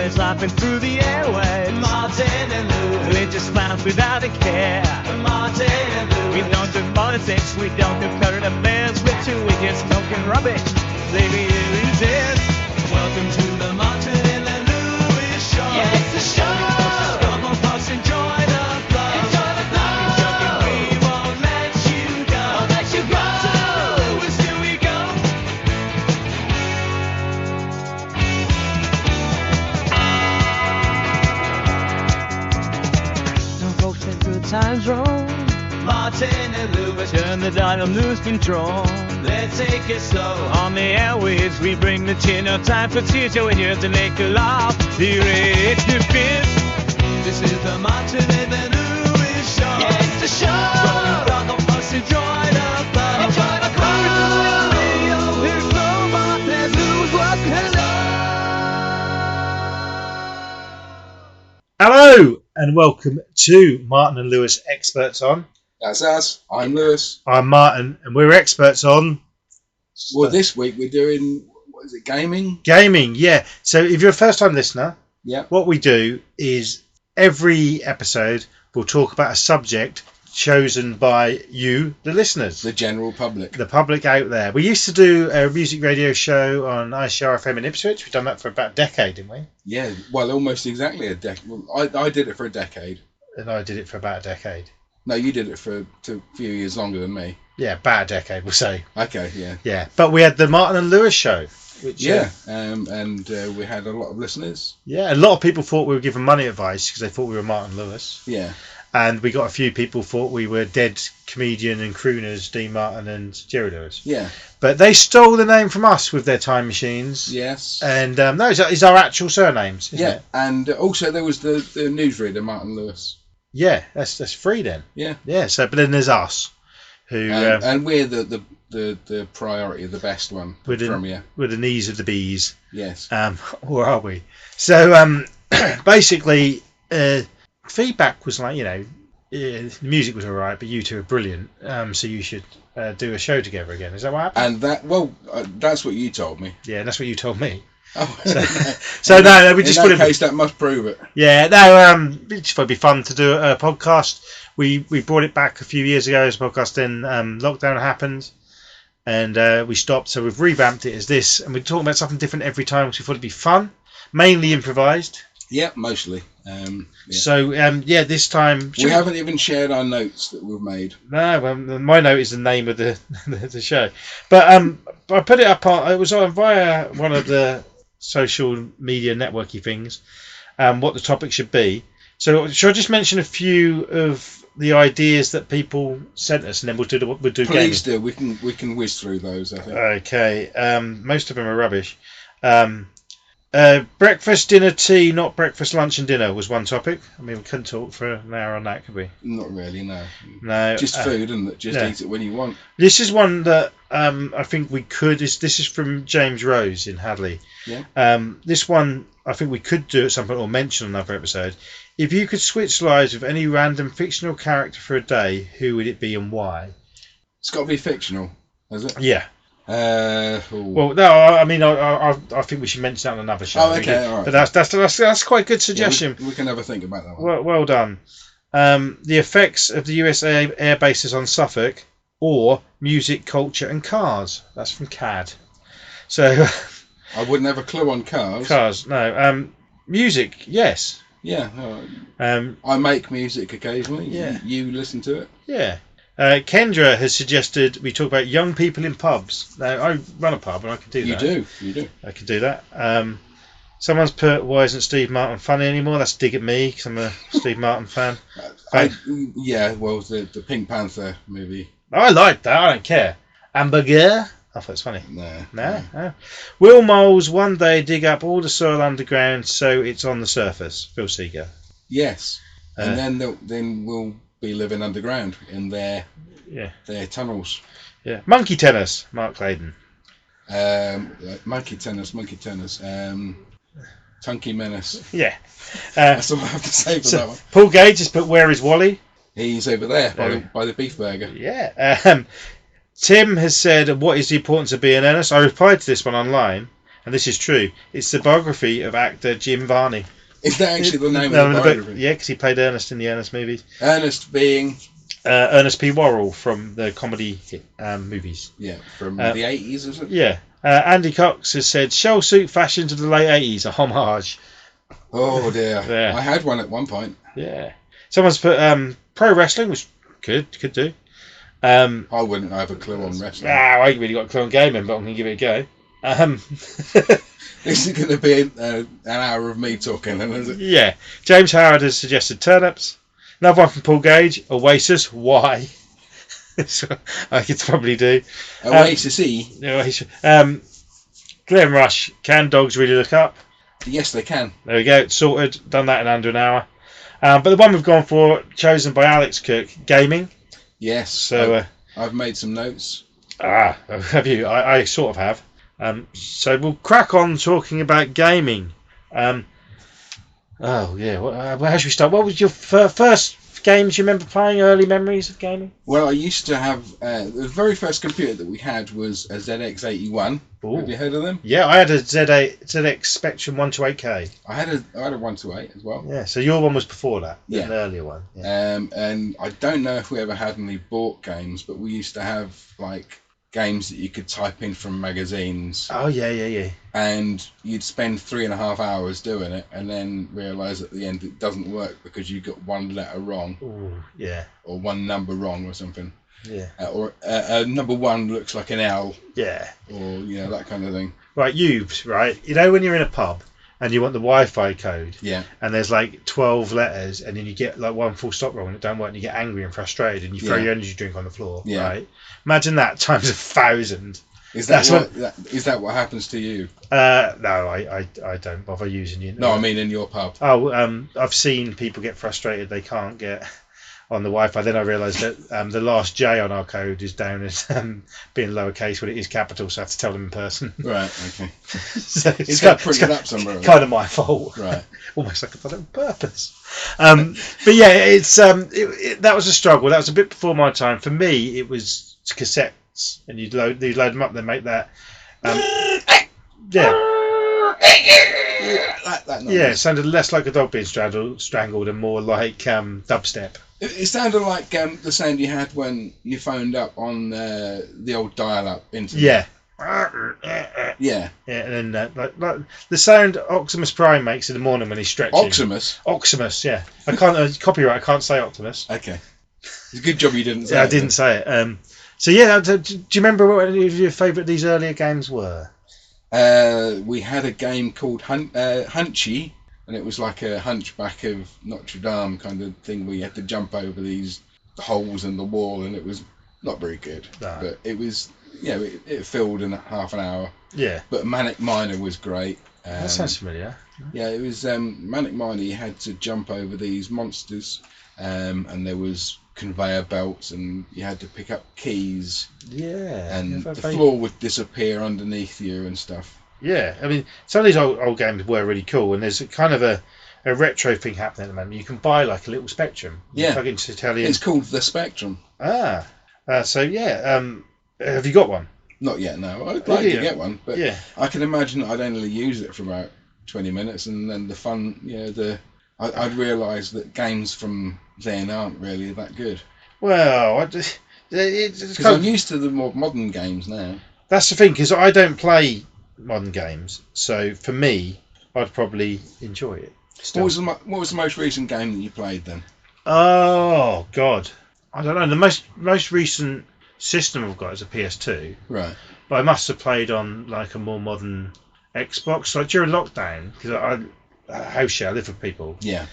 boys laughing through the airwaves. Martin and Lewis. We just laugh without a care. Martin and Lewis. We don't do politics, we don't do current affairs. We're two idiots talking rubbish. Leaving you losers. Welcome to the Martin and Lewis show. Yeah, it's the show. Come on, folks, enjoy the flow. Enjoy the flow. Keep trucking, we won't let you go. Won't let you go. Martin and Lewis, here we go. No folks when good times roll. Martin and Lewis. Turn the dial and lose control. Let's take it slow. On the airwaves, we bring the chin. No time for tears, so we're here to make you laugh. Here it's the fifth. This is the Martin and Lewis show. Yeah, it's the show. Rock on, folks, enjoy the flow. Enjoy the flow. Here's no Martin and Lewis. What Hello and welcome to Martin and Lewis Experts On. That's us. I'm Lewis. I'm Martin and we're experts on Well, this week we're doing, what is it, gaming? gaming. Yeah. So if you're a first time listener, Yeah. what we do is every episode we'll talk about a subject chosen by you, the listeners, The general public. the public out there. We used to do a music radio show on ICR FM in Ipswich. We've done that for about a decade, didn't we? Yeah, well, almost exactly a decade. Well, I did it for a decade. And I did it for about a decade. No, you did it for a few years longer than me. Yeah, about a decade, we'll say. Okay, yeah. Yeah. But we had the Martin and Lewis show. Which, Yeah, and we had a lot of listeners. yeah, a lot of people thought we were giving money advice because they thought we were Martin Lewis. Yeah. And we got a few people thought we were dead comedian and crooners, Dean Martin and Jerry Lewis. Yeah. But they stole the name from us with their time machines. Yes. And those are our actual surnames, isn't Yeah, it? and also there was the newsreader, Martin Lewis. Yeah, that's free then. Yeah. Yeah, so but then there's us, who And we're the priority, the best one With from you. were the knees of the bees. Yes. Or are we? So basically, feedback was like, the music was alright, but you two are brilliant. So you should do a show together again. Is that what happened? And that's what you told me. Yeah, that's what you told me. Oh, So no, we just in put that it. case, that must prove it. Yeah, no, it just thought it'd be fun to do a podcast. We brought it back a few years ago as a podcast. Then lockdown happened, and we stopped. So we've revamped it as this, and we're talking about something different every time because we thought it'd be fun, mainly improvised. Yeah, mostly. Yeah. So this time We haven't even shared our notes that we've made. No, my note is the name of the the show, but I put it up on. It was on via one of the social media networky things. What the topic should be. So should I just mention a few of the ideas that people sent us, and then we'll do Please gaming. do. We can whiz through those, I think. Okay. Most of them are rubbish. Breakfast, dinner, tea, not breakfast, lunch, and dinner was one topic. I mean, we couldn't talk for an hour on that, could we? Not really, no. No. Just food, isn't it? Just yeah. eat it when you want. This is one that I think we could. This is from James Rose in Hadley. Yeah. This one I think we could do at some point or mention on another episode. If you could switch lives with any random fictional character for a day, who would it be and why? It's got to be fictional, has it? Yeah. Ooh. Well, no, I mean, I think we should mention that on another show. Oh, okay, all right. But that's quite a good suggestion. Yeah, we can have a think about that one. Well done. The effects of the USA air bases on Suffolk, or music, culture, and cars. That's from CAD. So. I wouldn't have a clue on cars. Cars, no. Music, yes. Yeah. I make music occasionally. Yeah. You listen to it? Yeah. Kendra has suggested we talk about young people in pubs. Now, I run a pub and I can do that. You do. I can do that. Someone's put, why isn't Steve Martin funny anymore? That's a dig at me because I'm a Steve Martin fan. Well, the Pink Panther movie. I like that. I don't care. Hamburger. I thought it's funny. No. Will moles one day dig up all the soil underground so it's on the surface? Phil Seeger. Yes. And then we'll be living underground in their tunnels. Yeah. Monkey tennis. Mark Clayton. Monkey tennis. Tunky Menace. Yeah. That's all I have to say for that one. Paul Gage has put, where is Wally? He's over there by the beef burger. Yeah. Tim has said, what is the importance of being earnest? I replied to this one online, and this is true. It's the biography of actor Jim Varney. Is that actually the name of the biography? Yeah, because he played Ernest in the Ernest movies. Ernest being Ernest P. Worrell from the comedy movies. Yeah, from the 80s, is it? Yeah. Andy Cox has said shell suit fashion to the late 80s, a homage. Oh dear. Yeah. I had one at one point. Yeah. Someone's put pro wrestling, which could do. I wouldn't have a clue on wrestling. I ain't really got a clue on gaming, but I'm going to give it a go. This is going to be an hour of me talking, isn't it? Yeah. James Howard has suggested turnips. Another one from Paul Gage, Oasis. Why? I could probably do. Oasis-y? Glenn Rush, can dogs really look up? Yes, they can. There we go, it's sorted. Done that in under an hour. But the one we've gone for, chosen by Alex Cook, gaming. Yes. So I've made some notes. Have you? I sort of have. So we'll crack on talking about gaming. How should we start? What was your first games you remember playing? Early memories of gaming? Well, I used to have the very first computer that we had was a ZX81. Ooh. Have you heard of them? Yeah, I had a ZX Spectrum 128K. I had a 128 as well. Yeah, so your one was before that. Yeah, an earlier one. Yeah. And I don't know if we ever had any bought games, but we used to have like games that you could type in from magazines. Oh yeah. And you'd spend 3.5 hours doing it, and then realise at the end it doesn't work because you got one letter wrong. Ooh, yeah. Or one number wrong or something. Yeah. Or number one looks like an L. Yeah. Or that kind of thing. Right, right? You know when you're in a pub and you want the Wi-Fi code. Yeah. And there's like 12 letters, and then you get like one full stop wrong and it don't work, and you get angry and frustrated, and you throw your energy drink on the floor. Yeah. Right. Imagine that times 1,000. Is that what happens to you? No, I don't bother using it. No, I mean in your pub. Oh, I've seen people get frustrated they can't get on the Wi-Fi. Then I realised that the last J on our code is down as being lowercase when it is capital, so I have to tell them in person. Right, okay. So it's got printed up somewhere. Kind of my fault. Right. Almost like I've done it on purpose. But yeah, it's that was a struggle. That was a bit before my time. For me, it was cassettes, and you'd load them up, then make that. It sounded less like a dog being strangled and more like dubstep. It sounded like the sound you had when you phoned up on the old dial-up internet. Yeah. And then like the sound Optimus Prime makes in the morning when he's stretching. Optimus, yeah. I can't copyright. I can't say Optimus. Okay. It's a good job you didn't say it. Yeah, I didn't say it. So yeah, do you remember what any of your favourite these earlier games were? We had a game called Hunchy, and it was like a Hunchback of Notre Dame kind of thing where you had to jump over these holes in the wall, and it was not very good. No. But it was, it filled in half an hour. Yeah. But Manic Miner was great. That sounds familiar. Yeah, it was Manic Miner. You had to jump over these monsters, and there was conveyor belts, and you had to pick up keys. Yeah. And the floor would disappear underneath you and stuff. Yeah, I mean, some of these old games were really cool, and there's kind of a retro thing happening at the moment. You can buy like a little Spectrum. Yeah. It's called the Spectrum. So yeah, have you got one? Not yet, no. I'd like to get one, but I can imagine I'd only use it for about 20 minutes, and then the fun, I'd realise that games from then aren't really that good. Well, because I'm used to the more modern games now. That's the thing, because I don't play modern games, so for me, I'd probably enjoy it. Still. What was the most recent game that you played then? Oh God, I don't know. The most recent system I've got is a PS2. Right. But I must have played on like a more modern Xbox, like during lockdown, because I live with people. Yeah.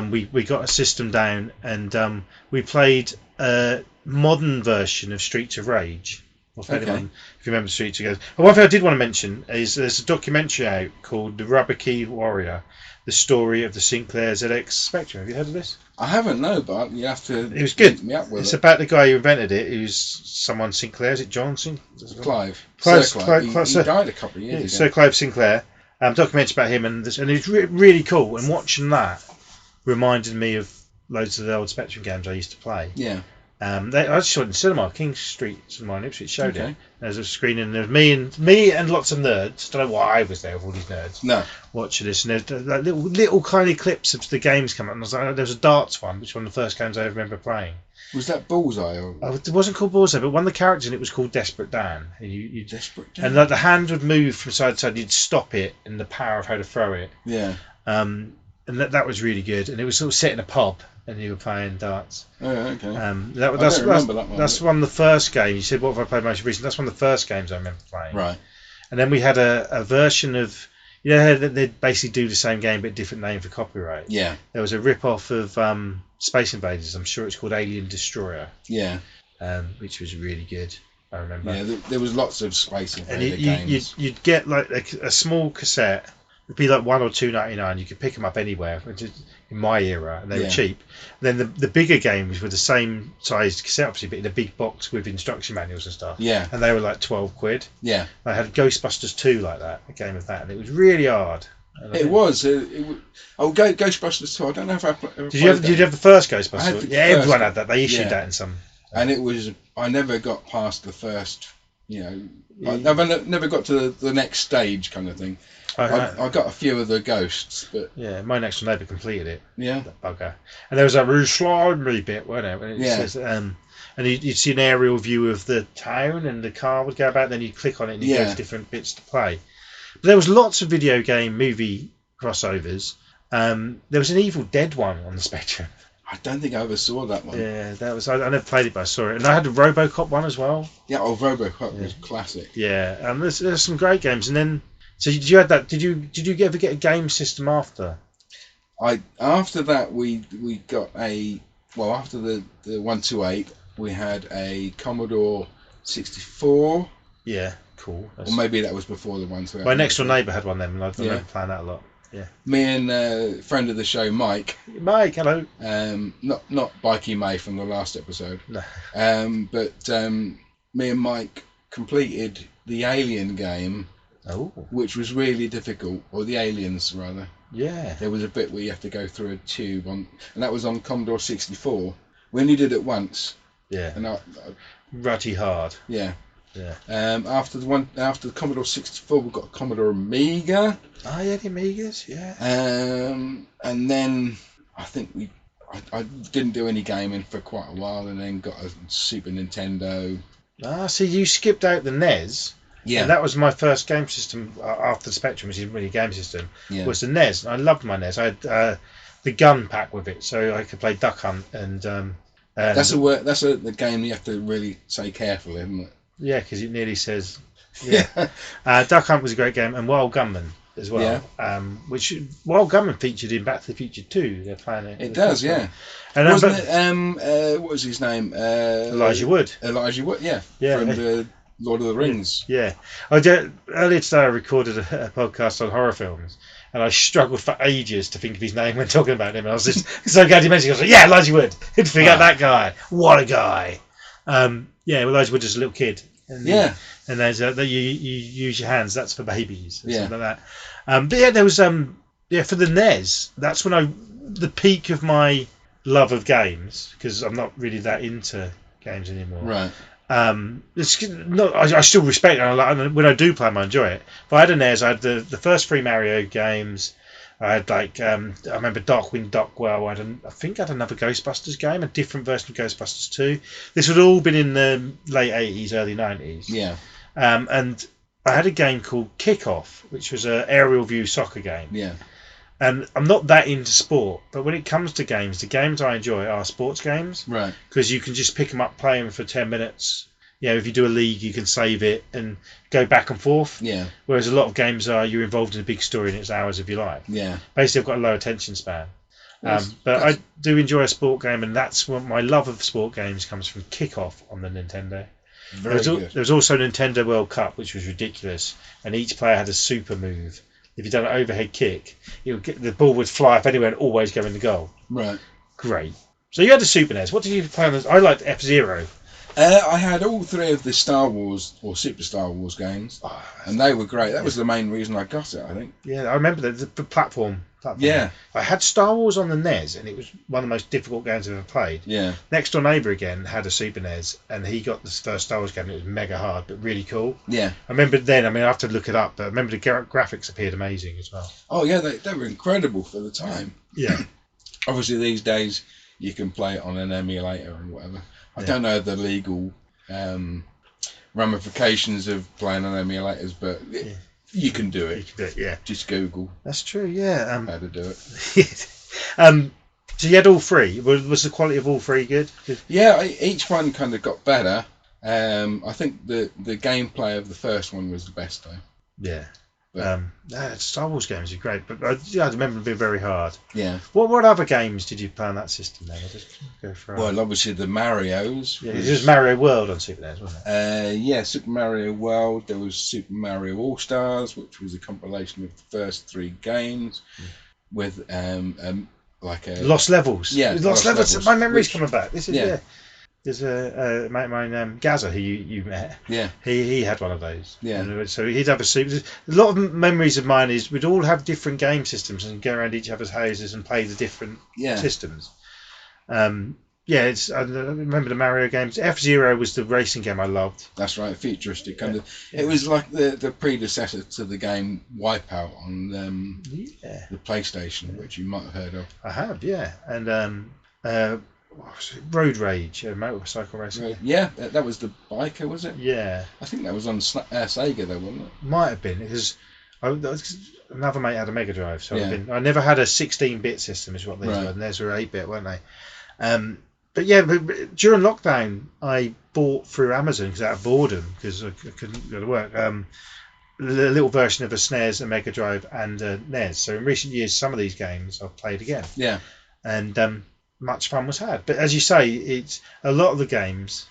We got a system down, and we played a modern version of Streets of Rage. If you remember Streets of Rage. One thing I did want to mention is there's a documentary out called The Rubber Key Warrior, the story of the Sinclair ZX Spectrum. Have you heard of this? I haven't, no, but you have to. It was good. Me up with it's about the guy who invented it. He was someone Sinclair. Is it John Sinclair? Clive. He died a couple of years ago. Sir Clive Sinclair. Documentary about him, and it's really cool. And watching that reminded me of loads of the old Spectrum games I used to play. Yeah. I just saw it in cinema, King Street Cinema in Ipswich showed Okay. it. There's a screening, and there's me and lots of nerds. Don't know why I was there with all these nerds No. watching this. And there's like little kind of clips of the games come up. And I was like, there was a darts one, which was one of the first games I ever remember playing. Was that Bullseye or It wasn't called Bullseye, but one of the characters in it was called Desperate Dan. And you Desperate? and like the hand would move from side to side. You'd stop it, and the power of how to throw it. Yeah. And that was really good. And it was sort of set in a pub, and you were playing darts. Oh, okay. That's remember that one. That's one of the first games. You said, what have I played most recently? That's one of the first games I remember playing. Right. And then we had a version of, they'd basically do the same game but different name for copyright. Yeah. There was a rip-off of Space Invaders. I'm sure it's called Alien Destroyer, Yeah. which was really good. I remember. Yeah. There was lots of Space And Invader games. you'd get like a small cassette. It'd be like $1 or $2.99. You could pick them up anywhere. Which is in my era, and they were cheap. Then the bigger games were the same sized cassette, obviously, but in a big box with instruction manuals and stuff. Yeah. And they were like £12. Yeah. I had Ghostbusters 2 like that, a game of that, and it was really hard. And I It think- was. Ghostbusters 2. I don't know if I Did you have the first Ghostbusters? I had the Yeah, first everyone one. had that. They issued Yeah. that in some. And it was. I never got past the first. I never got to the next stage kind of thing. I got a few of the ghosts, but Yeah, my next door neighbour completed it. yeah. That bugger. And there was that really slimy bit, wasn't it? When it Yeah. says, and you'd see an aerial view of the town, and the car would go about. Then you'd click on it, and you'd go Yeah. to different bits to play. But there was lots of video game movie crossovers. There was an Evil Dead one on the Spectrum. I don't think I ever saw that one. Yeah, that was. I never played it, but I saw it. And I had a RoboCop one as well. Yeah, RoboCop was classic. Yeah, there's some great games. And then, so did you had that? Did you ever get a game system after? After that we got after the 128 we had a Commodore 64, Yeah, cool. or maybe that was before the 128. My next door neighbour had one then, and I Yeah. remember playing that a lot. Yeah. Me and a friend of the show, Mike, Mike, hello. not Bikey May from the last episode, No. but me and Mike completed the Alien game, Oh, which was really difficult, or the Aliens rather. yeah. There was a bit where you have to go through a tube and that was on Commodore 64. We only did it once, Yeah. and Ruddy hard. yeah. Yeah. After the Commodore 64, we got a Commodore Amiga, Oh, yeah, the Amigas, yeah. and then I think I didn't do any gaming for quite a while, and then got a Super Nintendo. Ah, see, you skipped out the NES. Yeah, And that was my first game system after the Spectrum, which isn't really a game system, yeah, was the NES. I loved my NES. I had the gun pack with it, so I could play Duck Hunt and that's the game you have to really say carefully, isn't it? yeah, because it nearly says Duck Hunt was a great game, and Wild Gunman as well. Which Wild Gunman featured in Back to the Future 2. They're playing it. It does, yeah. And Wasn't it? What was his name? Elijah Wood. Elijah Wood, yeah. Yeah. From the Lord of the Rings. Yeah. Earlier today I recorded a podcast on horror films, and I struggled for ages to think of his name when talking about him. And I was just so glad you mentioned it. I was like, yeah, Elijah Wood. Who'd forget that guy? What a guy. Elijah Wood is a little kid. And, Yeah. And there's you use your hands. That's for babies. And Yeah. something like that. But yeah, there was for the NES. That's when the peak of my love of games, because I'm not really that into games anymore. Right. It's not. I still respect it. And when I do play them, I enjoy it. But I had a NES. I had the first 3 Mario games. I had I remember Darkwing Duckwell. I think I had another Ghostbusters game, a different version of Ghostbusters 2. This would all been in the late 80s, early 90s. Yeah. And I had a game called Kickoff, which was an aerial view soccer game. Yeah. And I'm not that into sport, but when it comes to games, the games I enjoy are sports games. Right. Because you can just pick them up, play them for 10 minutes. If you do a league, you can save it and go back and forth. Yeah. Whereas a lot of games you're involved in a big story and it's hours of your life. Yeah. Basically, I've got a low attention span. Yes, But that's- I do enjoy a sport game, and that's what my love of sport games comes from. Kickoff on the Nintendo. Very good. There was also Nintendo World Cup, which was ridiculous, and each player had a super move. If you done an overhead kick, the ball would fly up anywhere and always go in the goal. Right. Great. So you had a Super NES. What did you play on? I liked F-Zero. I had all 3 of the Star Wars or Super Star Wars games, and they were great. That was the main reason I got it, I think. Yeah, I remember the platform. Yeah. I had Star Wars on the NES, and it was one of the most difficult games I've ever played. Yeah. Next door neighbour again had a Super NES, and he got the first Star Wars game. And it was mega hard, but really cool. Yeah. I remember then. I mean, I have to look it up, but I remember the graphics appeared amazing as well. Oh yeah, they were incredible for the time. Yeah. Obviously, these days you can play it on an emulator and whatever. I don't know the legal ramifications of playing on emulators, but you can do it. You can do it, yeah. Just Google That's true. Yeah. how to do it. So you had all 3. Was the quality of all 3 good? Yeah, each one kind of got better. I think the gameplay of the first one was the best though. Yeah. But- Star Wars games are great, but I remember them being very hard. Yeah. What other games did you play on that system then? I'll just go for Well, obviously the Marios. yeah, it was Mario World on Super NES, wasn't it? Yeah, Super Mario World. There was Super Mario All Stars, which was a compilation of the first 3 games with like a Lost Levels. Yeah, Lost Lost Levels. Levels, My memory's which- coming back. This is yeah. There's a mate of mine, Gaza, who you met. Yeah. He had one of those. Yeah. And so he'd have a lot of memories of mine is we'd all have different game systems and go around each other's houses and play the different Yeah. systems. I remember the Mario games. F-Zero was the racing game I loved. That's right, futuristic kind of. It was like the predecessor to the game Wipeout on the PlayStation, which you might have heard of. I have, yeah. And what was it? Road Rage, motorcycle racing. Right. Yeah, that was the biker, was it? Yeah, I think that was on Sega though, wasn't it? might have been because another mate had a Mega Drive, so Yeah. I never had a 16-bit system, is what these Right. were. And theirs were 8-bit, weren't they? But yeah, but during lockdown, I bought through Amazon because out of boredom, because I couldn't go to work. The little version of a SNES, a Mega Drive, and a NES. So in recent years, some of these games I've played again, Yeah. and much fun was had. But as you say, it's a lot of the games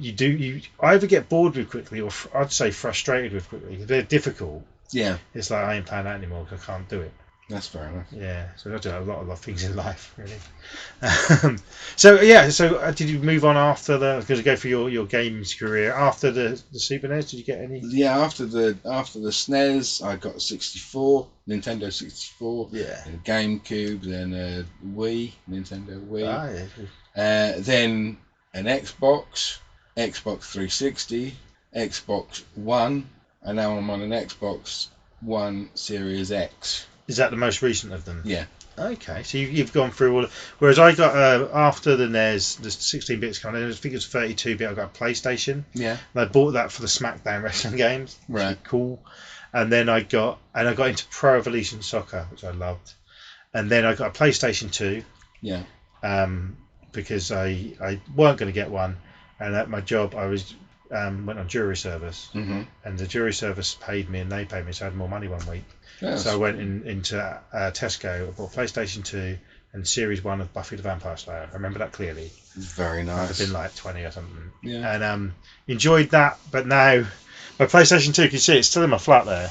you either get bored with quickly, or I'd say frustrated with quickly. They're difficult. Yeah, It's like I ain't playing that anymore because I can't do it. that's fair enough. Yeah, so I do a lot of things in life, really. So did you move on after because you go for your games career after the Super NES? Did you get any? Yeah, after the SNES, I got a 64, Nintendo 64, Yeah. and a GameCube, then a Wii, Nintendo Wii, Yeah. then an Xbox 360, Xbox One, and now I'm on an Xbox One Series X. Is that the most recent of them? Yeah. Okay, so you've gone through all. Whereas I got after the NES, the 16 bits kind of. I think it was 32 bit. I got a PlayStation. Yeah. And I bought that for the SmackDown wrestling games. Which Right. were cool. And then I got into Pro Evolution Soccer, which I loved. And then I got a PlayStation 2. Yeah. Because I weren't going to get one, and at my job I was went on jury service, Mm-hmm. and the jury service paid me, and they paid me, so I had more money one week. Yes. So I went into Tesco, I bought PlayStation 2 and Series 1 of Buffy the Vampire Slayer. I remember that clearly. Very I'd nice. have been like 20 or something. Yeah. And enjoyed that, but now my PlayStation 2, you can see it's still in my flat there.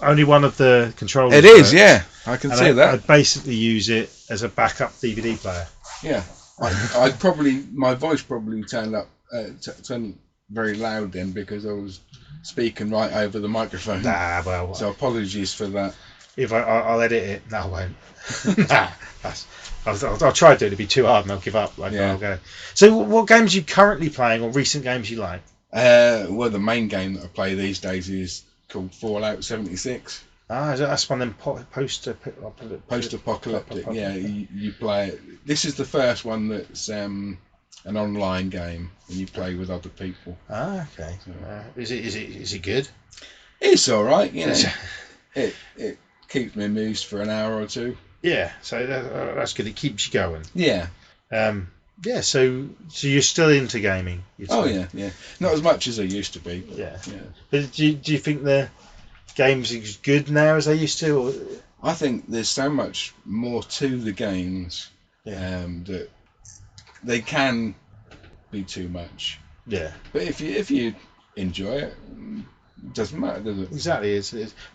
Only one of the controllers. It is, works, yeah. I can and see I that. basically use it as a backup DVD player. Yeah. I'd probably, my voice probably turned very loud then because I was speaking right over the microphone. Nah, well, So apologies for that. if I'll edit it, no, I won't. Nah, I'll try to do it. It'd be too hard, and I'll give up. Yeah. I'll go. So, what games are you currently playing, or recent games you like? Well, the main game that I play these days is called Fallout 76. That's one of them Post-apocalyptic. Yeah, you play it. This is the first one that's an online game, and you play with other people. Okay. Is it good? It's all right, you know. It keeps me amused for an hour or two. Yeah. So that's good. It keeps you going. Yeah. Yeah. So you're still into gaming? Oh yeah. Not as much as I used to be. But, Yeah. yeah. But do you think the games are as good now as they used to? Or? I think there's so much more to the games that they can be too much. Yeah. But if you enjoy it, it doesn't matter, does it? Exactly.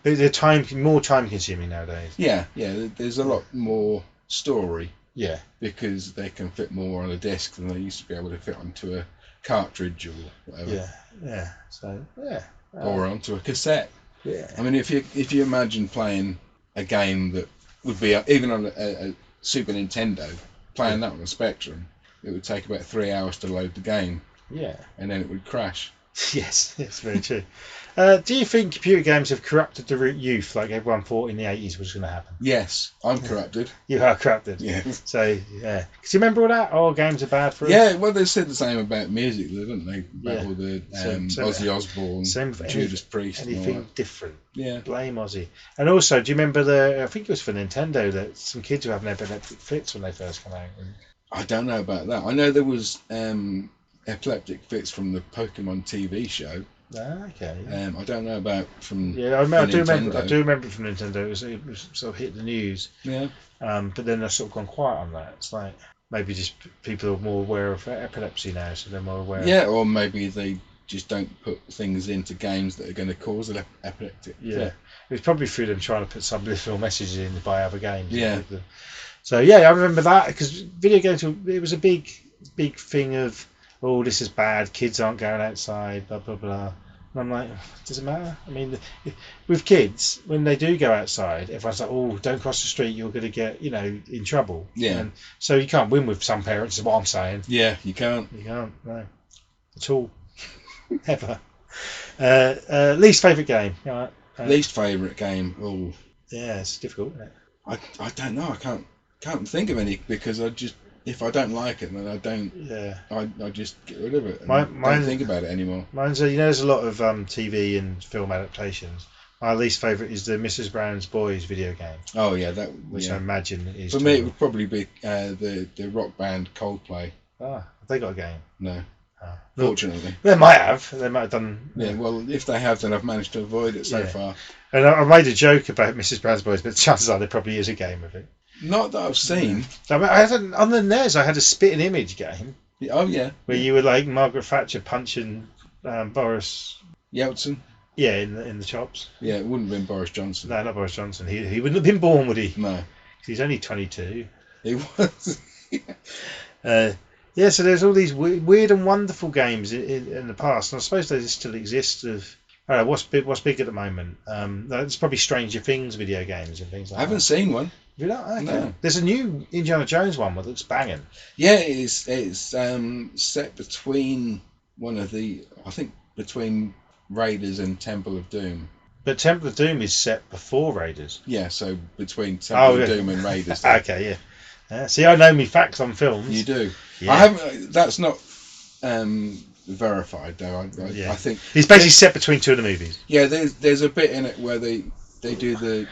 They're more time consuming nowadays. Yeah. There's a lot more story Yeah. because they can fit more on a disc than they used to be able to fit onto a cartridge or whatever, Yeah. So yeah. or onto a cassette. Yeah. I mean, if you imagine playing a game that would be even on a Super Nintendo, playing that on a Spectrum, it would take about 3 hours to load the game, Yeah. and then it would crash. Yes, it's very true. Do you think computer games have corrupted the youth like everyone thought in the 80s was going to happen? Yes, I'm corrupted. You are corrupted. Yeah. So, yeah. Because you remember all that? Oh, games are bad for us? Yeah, well, they said the same about music, though, didn't they? About Yeah. all the So- Ozzy Osbourne, Same with Judas Priest, and all anything that. different. Yeah. Blame Ozzy. And also, do you remember I think it was for Nintendo, that some kids were having epileptic fits when they first come out? And, I don't know about that. I know there was epileptic fits from the Pokemon TV show. okay. I don't know about from. Yeah, I do remember. Nintendo. I do remember from Nintendo. It was sort of hit the news. Yeah. But then they've sort of gone quiet on that. It's like maybe just people are more aware of epilepsy now, so they're more aware. Yeah, or maybe they just don't put things into games that are going to cause an epileptic. Yeah. fit. It was probably through them trying to put subliminal messages in by other games. Yeah. So yeah, I remember that because video games. It was a big thing of, oh, this is bad. Kids aren't going outside. Blah blah blah. And I'm like, does it matter? I mean, with kids, when they do go outside, everyone's like, oh, don't cross the street. You're going to get, in trouble. Yeah. And so you can't win with some parents. Is what I'm saying. Yeah, you can't. You can't. No. At all. Ever. Least favourite game. Right. Least favourite game. Oh, Yeah, it's difficult, isn't it? I don't know. I can't think of any because if I don't like it, then I don't. Yeah. I just get rid of it. And Mine- don't think about it anymore. Mine's there's a lot of TV and film adaptations. My least favourite is the Mrs. Brown's Boys video game, Oh yeah, that. which yeah. I imagine is. For me, it would probably be the rock band Coldplay. have they got a game? No, Ah. fortunately. They might have. They might have done. Yeah, well, if they have, then I've managed to avoid it so Yeah. far. And I made a joke about Mrs. Brown's Boys, but chances are there probably is a game of it. Not that I've seen. I mean, I had on the NES. I had a spitting image game Oh yeah, where you were like Margaret Thatcher punching Boris. Yeltsin. Yeah, in the chops. Yeah, it wouldn't have been Boris Johnson. No, not Boris Johnson. He wouldn't have been born, would he? No, He's only 22. he was. Yeah, so there's all these weird and wonderful games in the past, and I suppose they still exist. I don't know, what's big at the moment. It's probably Stranger Things video games and things like I haven't that. seen one. You know, okay. No. There's a new Indiana Jones one that looks banging. Yeah, it's set between between Raiders and Temple of Doom. But Temple of Doom is set before Raiders. Yeah, so between Temple of yeah. Doom and Raiders. then. Okay, yeah. See, I know me facts on films. You do. Yeah. I haven't. That's not verified though. Yeah. I think It's basically set between two of the movies. Yeah, there's a bit in it where they do the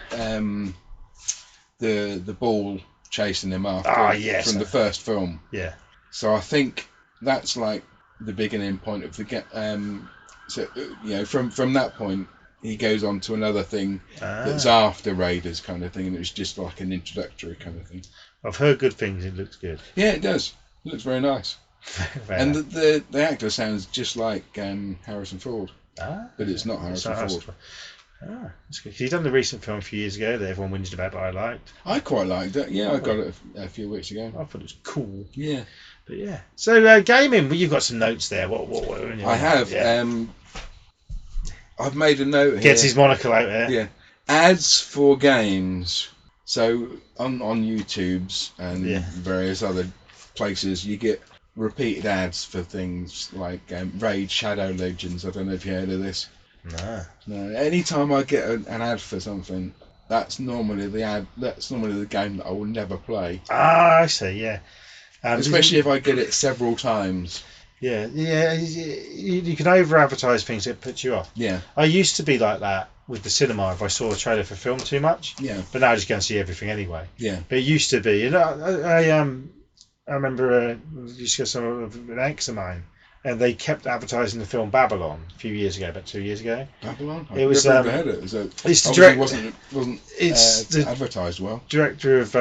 ball chasing him after yes. from the first film. Yeah. So I think that's like the beginning point of the game. So from that point he goes on to another thing that's after Raiders kind of thing, and it's just like an introductory kind of thing. I've heard good things. It looks good. Yeah, it does. It looks very nice. And the actor sounds just like Harrison Ford, but it's not Harrison Ford. That's good. He's done the recent film a few years ago that everyone whinged about, but I liked. I quite liked it. Yeah, I got it a few weeks ago. I thought it was cool. Yeah, But yeah. So gaming. Well, you've got some notes there. What I have. Yeah. I've made a note here. Gets his monocle out there. Yeah, ads for games. So on YouTube's and Yeah. various other places, you get repeated ads for things like Raid Shadow Legends. I don't know if you heard of this. No. Anytime I get an ad for something, that's normally the ad. That's normally the game that I will never play. I see. Yeah. Especially if I get it several times. Yeah. You can over advertise things that puts you off. Yeah. I used to be like that with the cinema if I saw a trailer for film too much. Yeah. But now I just go and see everything anyway. Yeah. But it used to be. And I remember used to go some of an ex of mine, and they kept advertising the film Babylon a few years ago, about 2 years ago. Babylon. It was, I've never heard it. So it's the obviously direct- wasn't It's the advertised well. director of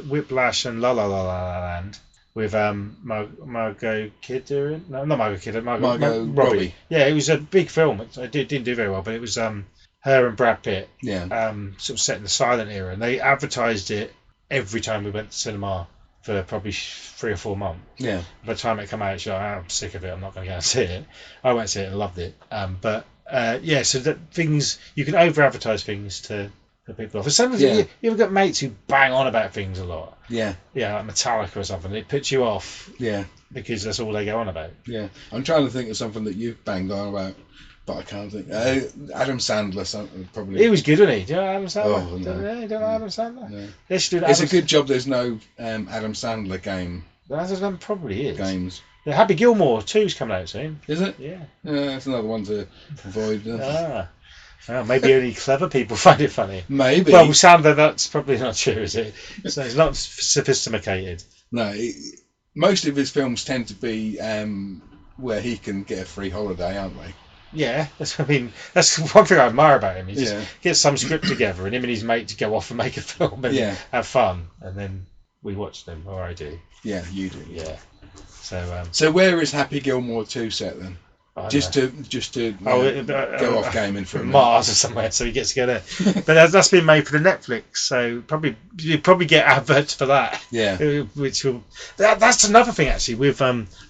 Whiplash and La La La La Land with Margot Kidder. No, not Margot Kidder. Margot Robbie. Robbie. Yeah, it was a big film. It didn't do very well, but it was her and Brad Pitt. Yeah. Sort of set in the silent era, and they advertised it every time we went to cinema. for probably 3 or 4 months. Yeah. By the time it came out, it's like, I'm sick of it. I'm not going to go and see it. I went and see it and loved it. So that things you can over advertise things to put people off. Sometimes you ever got mates who bang on about things a lot. Yeah. Yeah, like Metallica or something. It puts you off. Yeah. Because that's all they go on about. Yeah. I'm trying to think of something that you've banged on about, but I can't think. Adam Sandler, something probably. He was good, wasn't he? Do you know Adam Sandler? Oh, no. Don't know Adam Sandler? No. They should do that. It's a good job there's no Adam Sandler game. That probably is. Games. The Happy Gilmore 2's coming out soon. Is it? Yeah. That's another one to avoid. Well, maybe only clever people find it funny. Maybe. Well, Sandler, that's probably not true, is it? So it's not sophisticated. No, most of his films tend to be where he can get a free holiday, aren't they? Yeah, that's one thing I admire about him. He just Yeah. gets some script together, and him and his mate to go off and make a film and have fun, and then we watch them, or I do. Yeah, you do. Yeah. So where is Happy Gilmore 2 set then? Just to go off gaming for a minute. Mars or somewhere, so he gets to go there. But that's been made for the Netflix, so you probably get adverts for that. Yeah. Which will that's another thing actually with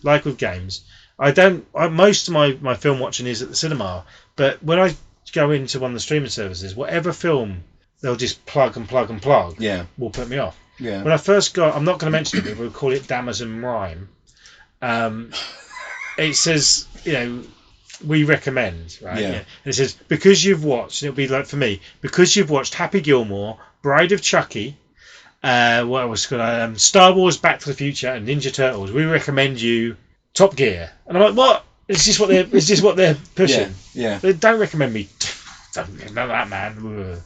like with games. Most of my film watching is at the cinema, but when I go into one of the streaming services, whatever film they'll just plug and plug and plug. Yeah. Will put me off. Yeah. When I first got, I'm not going to mention it, but we'll call it Damazon Rhyme. It says, we recommend, right? Yeah. And it says, because you've watched, it'll be like for me, because you've watched Happy Gilmore, Bride of Chucky, what else could I, Star Wars, Back to the Future, and Ninja Turtles, we recommend you Top Gear. And I'm like, what? Is this what they're pushing? Yeah. They don't recommend me. Don't know that, man. Ugh.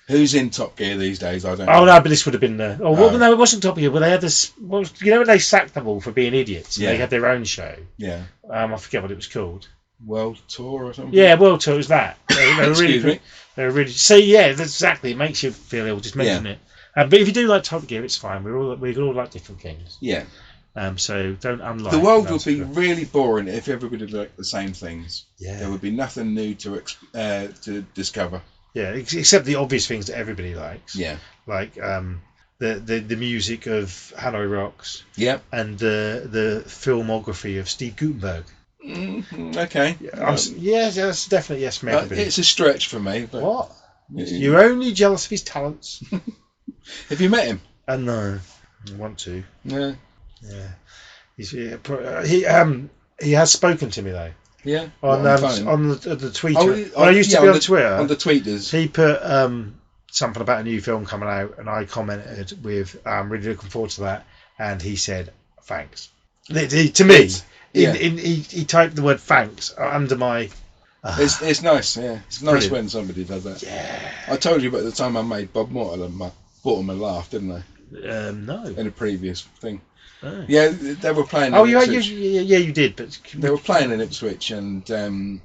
Who's in Top Gear these days? I don't know. Oh no, but this would have been the. No, it wasn't Top Gear. But they had this. Well, when they sacked them all for being idiots. Yeah. They had their own show. Yeah. I forget what it was called. World Tour or something. Yeah, World Tour was that. They were Excuse me. They were really. So yeah, that's exactly. It makes you feel ill just mention it. But if you do like Top Gear, it's fine. We all like different things. Yeah. So don't unlike. The world would be really boring if everybody liked the same things. Yeah. There would be nothing new to discover. Yeah, except the obvious things that everybody likes. Yeah. Like the music of Hanoi Rocks. Yep. And the filmography of Steve Gutenberg. Okay. Yes, that's definitely yes from everybody. It's a stretch for me. But what? You're only jealous of his talents. Have you met him? No, I want to. Yeah. Yeah. He has spoken to me though. Yeah. On the Twitter. I used to be on Twitter. On the tweeters. He put something about a new film coming out, and I commented with, "I'm really looking forward to that," and he said, "Thanks." To me, he typed the word "thanks" under my. It's nice, yeah. It's nice Brilliant. when somebody does that. Yeah. I told you about the time I made Bob Mortimer bought him a laugh, didn't I? No. In a previous thing. Oh. Yeah, they were playing. Oh, you did, but they were playing in Ipswich, and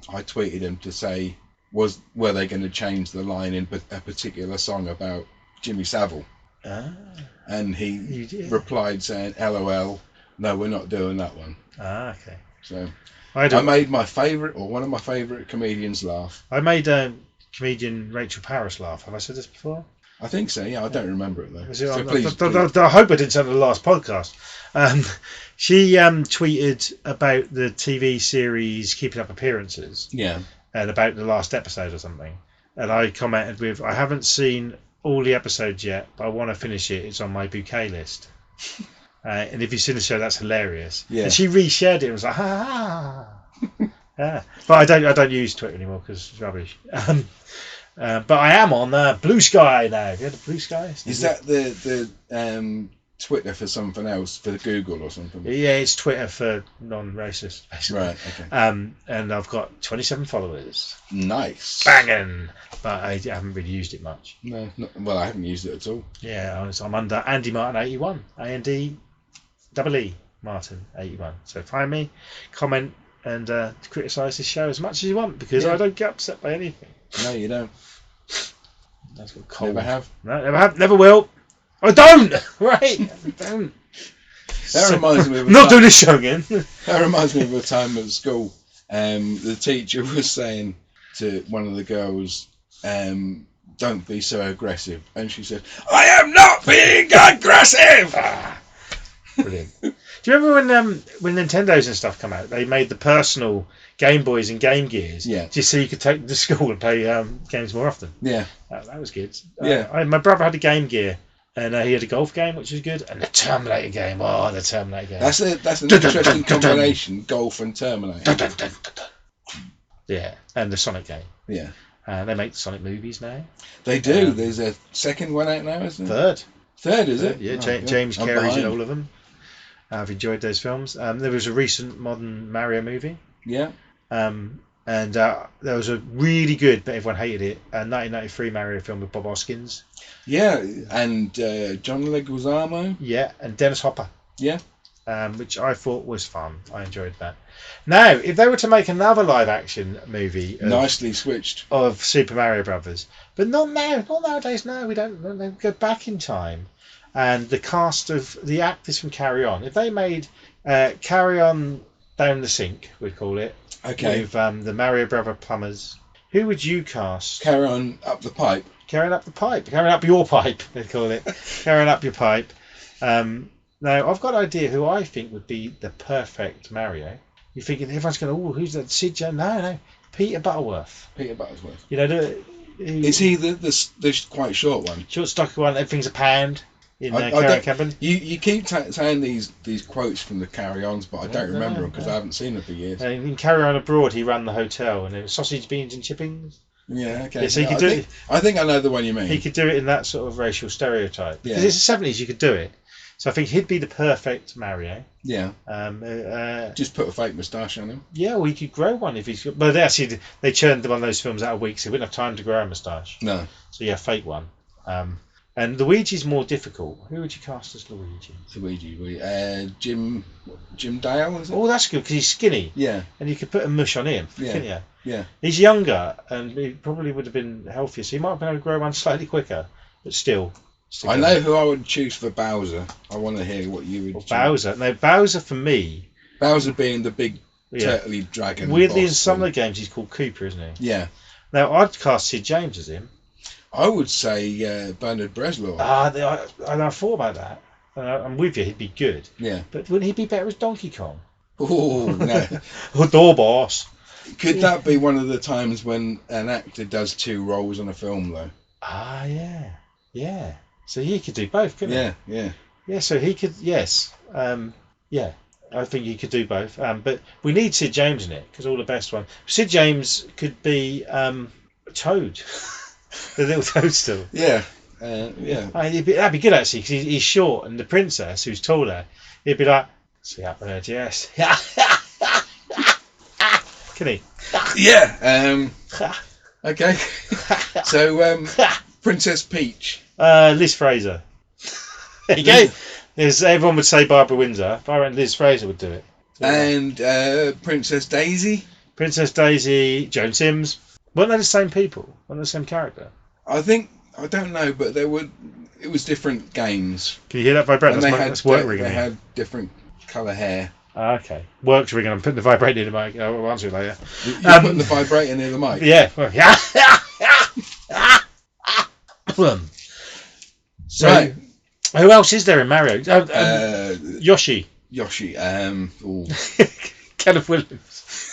I tweeted him to say, were they going to change the line in a particular song about Jimmy Savile? And he replied saying, "LOL, no, we're not doing that one." Okay. So I made my favourite, or one of my favourite comedians laugh. I made comedian Rachel Paris laugh. Have I said this before? I think so, yeah. I don't remember it though. I hope I didn't say it on the last podcast. She tweeted about the TV series Keeping Up Appearances. Yeah. And about the last episode or something. And I commented with, I haven't seen all the episodes yet, but I want to finish it. It's on my bouquet list. And if you've seen the show, that's hilarious. Yeah. And she reshared it and was like, ha ha. Yeah. But I don't use Twitter anymore because it's rubbish. But I am on Blue Sky now. Have you heard of Blue Sky? Is that the Twitter for something else, for Google or something? Yeah, it's Twitter for non-racist, basically. Right, okay. And I've got 27 followers. Nice. Banging! But I haven't really used it much. No, well, I haven't used it at all. Yeah, I'm under Andy Martin 81. ANDEE Martin 81. So find me, comment, and criticise this show as much as you want, because I don't get upset by anything. No, you don't. That's got cold. Never have. No, never have. Never will. I don't. Right. I don't. That reminds me of not doing this show again. That reminds me of a time at school. The teacher was saying to one of the girls, don't be so aggressive. And she said, I am not being aggressive! Brilliant. Do you remember when Nintendos and stuff come out? They made the personal Game Boys and Game Gears, Yeah. just so you could take them to school and play games more often. Yeah. That was good. Yeah. My brother had a Game Gear, and he had a golf game, which was good, and the Terminator game. Oh, the Terminator game. That's an interesting combination, golf and Terminator. Yeah, and the Sonic game. Yeah. They make the Sonic movies now. They do. There's a second one out now, isn't there? Third, is it? Yeah, Oh, good. James I'm Carey's in behind. all of them. I've enjoyed those films. There was a recent modern Mario movie. Yeah. And there was a really good, but everyone hated it, 1993 Mario film with Bob Hoskins. Yeah, and John Leguizamo. Yeah, and Dennis Hopper. Yeah. Which I thought was fun. I enjoyed that. Now, if they were to make another live-action movie Nicely switched. of Super Mario Brothers, but not now, not nowadays. No, we don't. They go back in time, and the cast of the actors from Carry On. If they made Carry On Down the Sink, we'd call it. Okay. With the Mario Brother plumbers, who would you cast? Carry on up the pipe. Carrying up the pipe, carrying up your pipe, they call it. Carrying up your pipe. Now, I've got an idea who I think would be the perfect Mario. You're thinking everyone's going, oh, who's that? Sid Jones? No, Peter Butterworth. Peter Butterworth. You know, Is he the quite short one? short, stocky one? Everything's a pound in I Carry On don't- Cabin. You keep saying these quotes from the Carry-Ons, but I don't remember them because I haven't seen them for years. And in Carry On Abroad, he ran the hotel, and it was sausage, beans, and chippings. Yeah, okay. Yeah, so you could I do think, I think I know the one you mean. He could do it in that sort of racial stereotype. Yeah. Because it's the 70s, you could do it. So I think he'd be the perfect Mario. Yeah. Just put a fake moustache on him. Yeah, well, he could grow one if he's. But they churned one of those films out a week, so he wouldn't have time to grow a moustache. No. So yeah, fake one. And Luigi's more difficult. Who would you cast as Luigi? Luigi. Jim Dale, is it? Oh, that's good because he's skinny, Yeah. and you could put a mush on him. Yeah. Couldn't you? Yeah. He's younger, and he probably would have been healthier, so he might have been able to grow one slightly quicker, but still. I know who I would choose for Bowser. I want to hear what you would choose. Bowser. No, Bowser for me. Bowser being the big Yeah. turtly dragon. Weirdly, in boss some of thing. the games, he's called Cooper, isn't he? Yeah. Now, I'd cast Sid James as him. I would say Bernard Bresslaw. I thought about that. I'm with you, he'd be good. Yeah. But wouldn't he be better as Donkey Kong? Oh, no. Or Door Boss? Could that be one of the times when an actor does two roles in a film, though? Yeah. Yeah. So he could do both, couldn't Yeah, yeah. he? Yeah, so he could, yes. Yeah, I think he could do both. But we need Sid James in it, because all the best one. Sid James could be Toad. The little toadstool. Yeah, yeah. That'd be good, actually, because he's short, and the princess, who's taller, he'd be like, see up there, Jess. Can he? Yeah, okay. So, Princess Peach. Liz Fraser. There you go. Everyone would say Barbara Windsor, but I reckon Liz Fraser would do it. And Princess Daisy. Princess Daisy, Joan Sims. Weren't they the same people? Weren't they the same character? I don't know, but it was different games. Can you hear that vibrate? And That's work ringing. they in. had different colour hair. Okay. Work's ringing. I'm putting the vibrator in the mic. I'll answer it later. You're putting the vibrator near the mic. Yeah. So, Right. who else is there in Mario? Yoshi. Yoshi. Ooh. Kenneth Williams.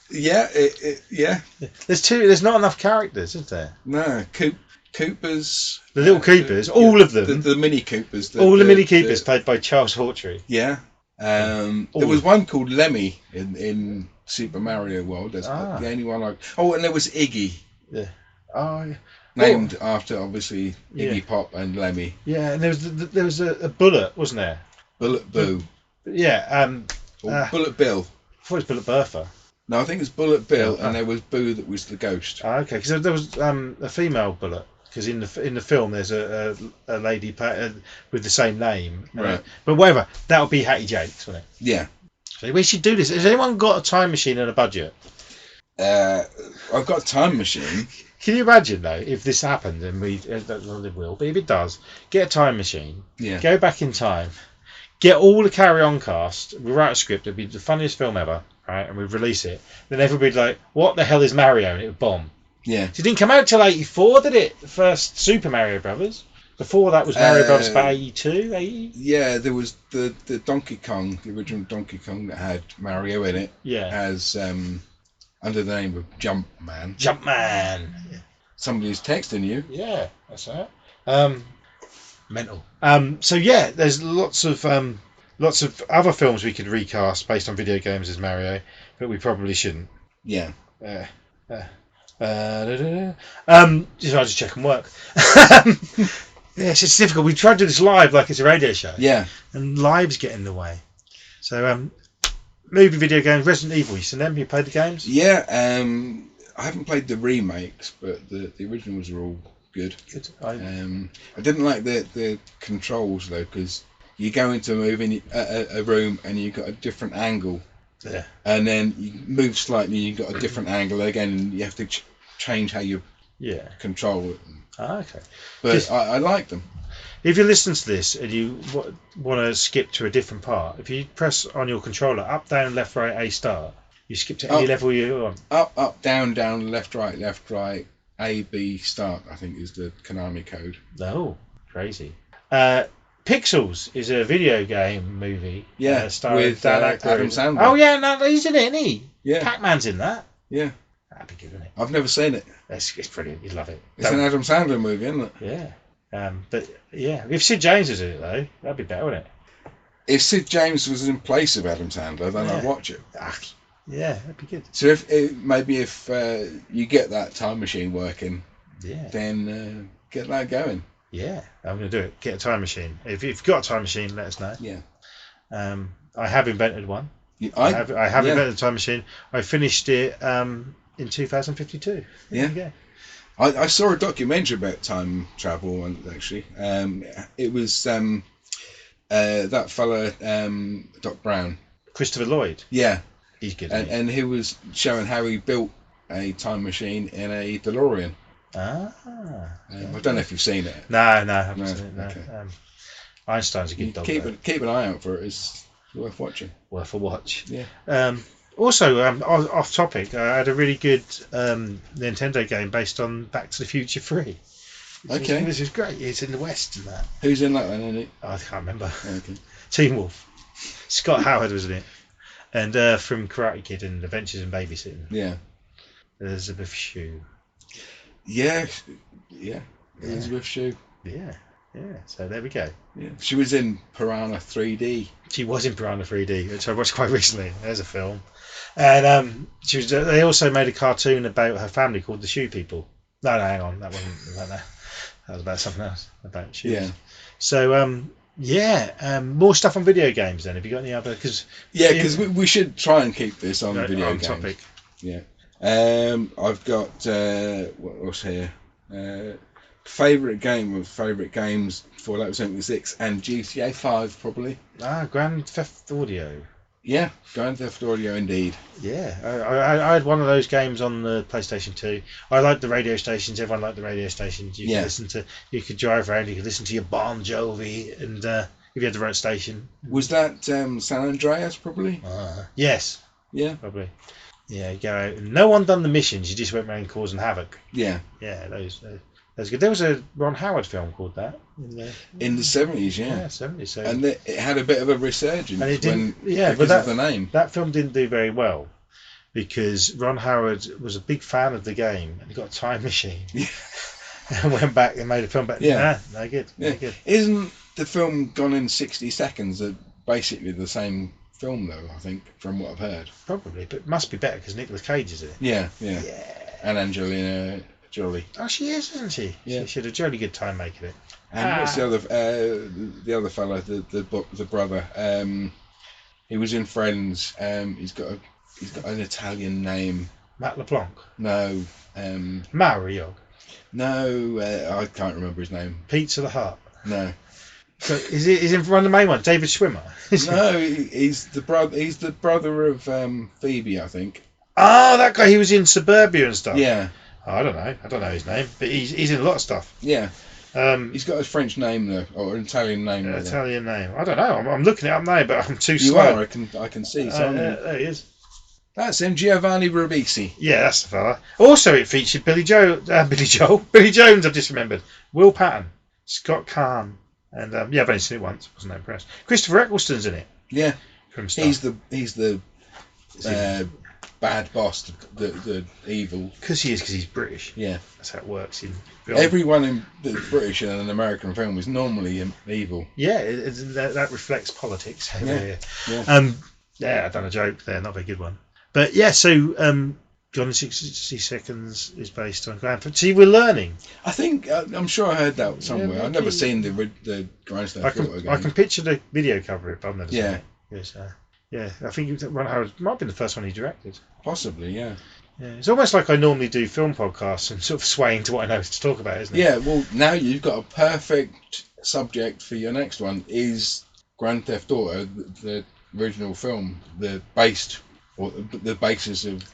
Yeah, yeah. There's not enough characters, is there? No, Coopers. The little Coopers, all of them. The Mini Coopers. All the Mini Coopers played by Charles Hawtrey. Yeah. There was one called Lemmy in Super Mario World. That's the only one I. Oh, and there was Iggy. Yeah. Oh, yeah. Named after obviously Yeah. Iggy Pop and Lemmy. Yeah, and there was a Bullet, wasn't there? Bullet Boo. Yeah. Or Bullet Bill. I thought it was Bullet Bertha. No, I think it's Bullet Bill, and there was Boo that was the ghost. Okay, because there was a female Bullet. Because in the film there's a lady with the same name. Right. But whatever, that would be Hattie Jakes, wouldn't it? Yeah. So we should do this. Has anyone got a time machine and a budget? I've got a time machine. Can you imagine though if this happened and it will, but if it does, get a time machine, Yeah. go back in time, get all the Carry On cast, we write a script, it'd be the funniest film ever, right? And we release it. Then everybody'd be like, "What the hell is Mario?" And it would bomb. Yeah. It didn't come out till 84, did it? The first Super Mario Brothers. Before that was Mario Brothers about 82, 80? Yeah, there was the Donkey Kong, the original Donkey Kong that had Mario in it, Yeah. as under the name of Jumpman. Jumpman. Somebody's texting you. Yeah, that's that. Mental. So yeah, there's lots of other films we could recast based on video games as Mario, but we probably shouldn't. Yeah. Just I just check and work. Yes, it's difficult. We tried to do this live like it's a radio show. Yeah. And lives get in the way. So movie, video games, Resident Evil. You seen them? You played the games? Yeah. I haven't played the remakes, but the originals are all good. Good. I didn't like the controls though, because you go into a room and you've got a different angle. Yeah. And then you move slightly, you've got a different angle again, and you have to change how you control it. Okay. But I like them. If you listen to this and you want to skip to a different part, if you press on your controller up, down, left, right, A, start, you skip to any level you're on. Up, down, left, right, A, B, start, I think is the Konami code. Oh, crazy. Pixels is a video game movie. Yeah, starring with Dan Aykroyd. Adam Sandler. Oh, yeah, no, he's in it, isn't he? Yeah. Pac-Man's in that. Yeah. That'd be good, wouldn't it? I've never seen it. It's brilliant. You'd love it. It's an Adam Sandler movie, isn't it? Yeah. But, yeah, if Sid James was in it, though, that'd be better, wouldn't it? If Sid James was in place of Adam Sandler, then I'd watch it. Yeah, that'd be good. So if you get that time machine working, then get that going. Yeah, I'm going to do it. Get a time machine. If you've got a time machine, let us know. Yeah. I have invented one. I have invented a time machine. I finished it in 2052. Yeah. There you go. I saw a documentary about time travel once, actually. It was that fella, Doc Brown. Christopher Lloyd. Yeah. He's good. And he was showing how he built a time machine in a DeLorean. I don't know if you've seen it. No, I haven't seen it. No. Okay. Einstein's a good dog. Keep an eye out for it. It's worth watching. Worth a watch. Yeah. Also, off topic, I had a really good Nintendo game based on Back to the Future 3. This is great. It's in the West and that. Who's in that then, isn't it? I can't remember. Okay. Teen Wolf. Scott Howard was in it. And from Karate Kid and Adventures in Babysitting. Yeah. Elizabeth Shue. Yeah. Elizabeth Shue. Yeah. So there we go. Yeah. She was in Piranha 3D. She was in Piranha 3D, which I watched quite recently. There's a film. And they also made a cartoon about her family called the Shoe People. No, hang on. That wasn't about that. That was about something else. About shoes. Yeah. So, more stuff on video games then. Have you got any other? Because we should try and keep this on video games. Topic. Yeah. I've got what's here? Favourite games, Fallout 76 and GTA 5 probably. Grand Theft Audio. Yeah, Grand Theft Audio indeed. Yeah, I had one of those games on the PlayStation 2. I like the radio stations. Everyone liked the radio stations. You could listen to. You could drive around. You could listen to your Bon Jovi, and if you had the right station. Was that San Andreas probably? Yes. Yeah. Probably. Yeah, you go out. And no one done the missions. You just went around causing havoc. Yeah. Yeah, those good. There was a Ron Howard film called that in the 70s. Yeah. Yeah, 70s. So. And it had a bit of a resurgence. And it didn't. Because of the name. That film didn't do very well because Ron Howard was a big fan of the game and he got a time machine and went back and made a film back. Yeah. No good. Yeah. No good. Isn't the film Gone in 60 Seconds basically the same film though? I think from what I've heard. Probably, but it must be better because Nicolas Cage is it. Yeah. And Angelina Jolie. Oh, she is, isn't she? Yeah. She had a jolly good time making it. And what's the other fella, the brother? He was in Friends. He's got an Italian name. Matt LeBlanc. No. Mario. No, I can't remember his name. Pizza the Hut. No. So is in one of the main ones? David Schwimmer. No, he's the brother. He's the brother of Phoebe, I think. Oh, that guy. He was in Suburbia and stuff. Yeah. Oh, I don't know his name, but he's in a lot of stuff. Yeah. He's got a French name though, or an Italian name. Italian name. I don't know. I'm looking it up now, but I'm too you slow. are. I can see. There he is. That's him, Giovanni Ribisi. Yeah, that's the fella. Also, it featured Billy Jones. I've just remembered. Will Patton, Scott Kahn, and I've only seen it once. Wasn't that impressed? Christopher Eccleston's in it. Yeah, From Star. he's the bad boss, the evil. Because he's British. Yeah, That's how it works in film. everyone that's British in an American film is normally evil. Yeah, that reflects politics over here. Yeah. I've done a joke there, not a very good one. But yeah, so Gone in 60 Seconds is based on Grand Theft. See, we're learning. I think I'm sure I heard that somewhere. Yeah, I've never seen the Grand Theft Auto game. I can picture the video cover of it, but I've never seen Yeah. it. Yes, I think Ron Howard might have been the first one he directed. Possibly, yeah. Yeah, it's almost like I normally do film podcasts and sort of swaying to what I know to talk about, isn't it? Yeah, well, now you've got a perfect subject for your next one. Is Grand Theft Auto the original film, the basis of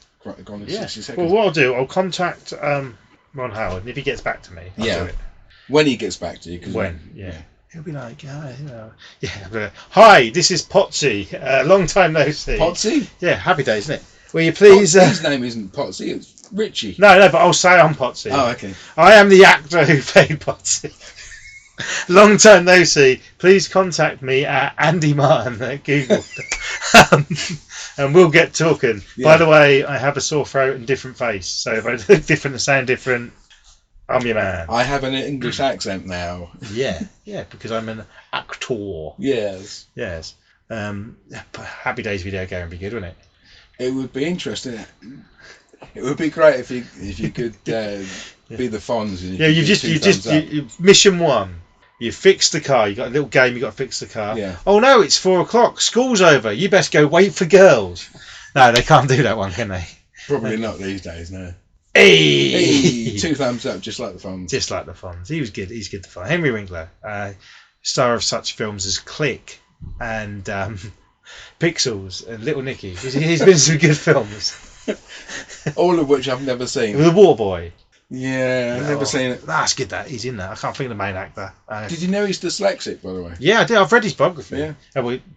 Gone in 60 Seconds? Well, what I'll do, I'll contact Ron Howard, and if he gets back to me, I'll do it. When he gets back to you. Yeah. He'll be like, hi, this is Potsy. Long time no see. Potsy? Yeah, happy days, isn't it? Will you please... His name isn't Potsy, it's Richie. No, but I'll say I'm Potsy. Oh, okay. I am the actor who played Potsy. Long time no see. Please contact me at Andy Martin at Google. And we'll get talking. Yeah. By the way, I have a sore throat and different face. So if I look different and sound different, I'm your man. I have an English accent now. Yeah, because I'm an actor. Yes. Yes. Happy Days video game would be good, wouldn't it? It would be interesting. It would be great if you could be the Fonz. And you mission 1. You fix the car. You got a little game. You got to fix the car. Yeah. Oh no, it's 4:00. School's over. You best go wait for girls. No, they can't do that one, can they? Probably not these days. No. Hey, 2 thumbs up, just like the Fonz. just like the Fonz. He was good. He's good to find. Henry Winkler, star of such films as Click and Pixels and Little Nicky. He's been in some good films. All of which I've never seen. The Waterboy. Yeah, I've never seen it. That's good. That he's in there. I can't think of the main actor. Did you know he's dyslexic, by the way? Yeah, I did. I've read his biography.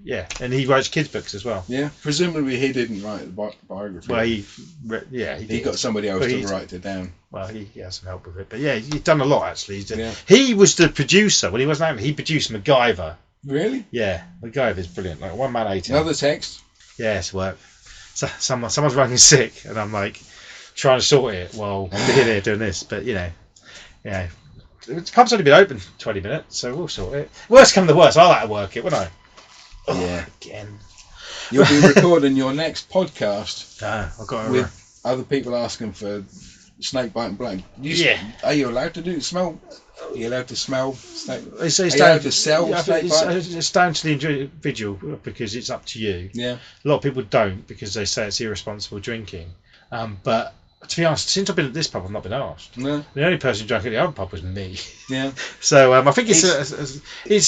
Yeah. And he writes kids' books as well. Yeah, presumably he didn't write the biography. Well, he got somebody else to write it down. Well, he has some help with it. But yeah, he's done a lot actually. Yeah. He was the producer when he wasn't acting. He produced MacGyver. Really? Yeah, MacGyver's brilliant. Like one man 18. Another text? Yes, work. So someone's running sick, and I'm like trying to sort it while I'm here doing this. But the pub's only been open 20 minutes, so we'll sort it. Worst come to worst, I'll have to work it, wouldn't I? Yeah. Again. You'll be recording your next podcast I've got with other people asking for snake bite and blank. Are you allowed to do smell? Are you allowed to smell snake? Are you allowed to sell snake bite? It's down to the individual because it's up to you. Yeah. A lot of people don't because they say it's irresponsible drinking. But to be honest, since I've been at this pub, I've not been asked. No. The only person who drank at the other pub was me. Yeah. So I think it's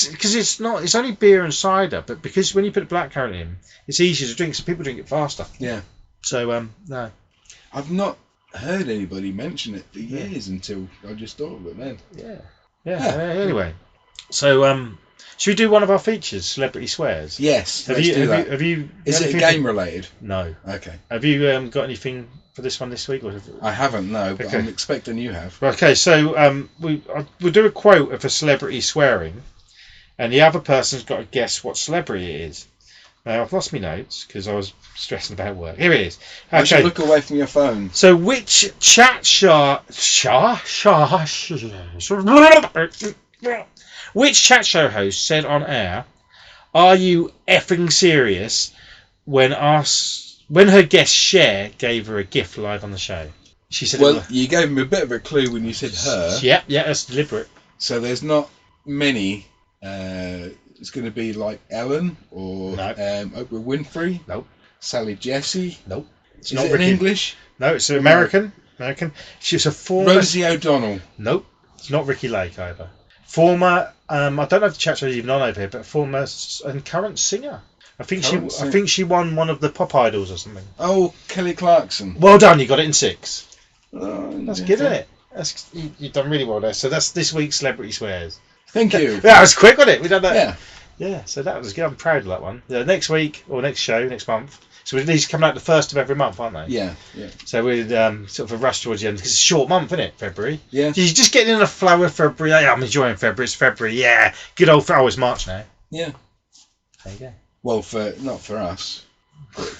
because it's only beer and cider, but because when you put black currant in, it's easier to drink, so people drink it faster. Yeah. So no. I've not heard anybody mention it for years until I just thought of it then. Yeah. Anyway, so should we do one of our features, Celebrity Swears? Yes. Have you? Is it game related? No. Okay. Have you got anything for this one this week? I haven't, no, but Okay. I'm expecting you have. Okay, so we'll do a quote of a celebrity swearing, and the other person's got to guess what celebrity it is. Now, I've lost my notes because I was stressing about work. Here it is. I should Okay, look away from your phone. so which which chat show host said on air, "Are you effing serious?" when her guest Cher gave her a gift live on the show? She said, Well, you gave me a bit of a clue when you said her. Yeah, that's deliberate. So there's not many. It's going to be like Ellen or No. Oprah Winfrey. Nope. Sally Jesse. Nope. It's Is not it Ricky. in English? No, it's American. She's a former. Rosie O'Donnell. Nope. It's not Ricky Lake either. Former. I don't know if the chat show's even on over here, but former and current singer. I think she won one of the Pop Idols or something. Oh, Kelly Clarkson. Well done, you got it in 6. That's Yeah. good, isn't it? You've done really well there. So that's this week's Celebrity Swears. Thank you. Yeah, that was quick, wasn't it? We done that. Yeah. Yeah, so that was good. I'm proud of that one. Next week or next show, next month. So these are coming out the first of every month, aren't they? Yeah. So we're sort of a rush towards the end because it's a short month, isn't it? February. Yeah. You're just getting in the flow of February. Yeah, I'm enjoying February. It's February. Yeah, good old. Oh, it's March now. Yeah. There you go. Well, not for us,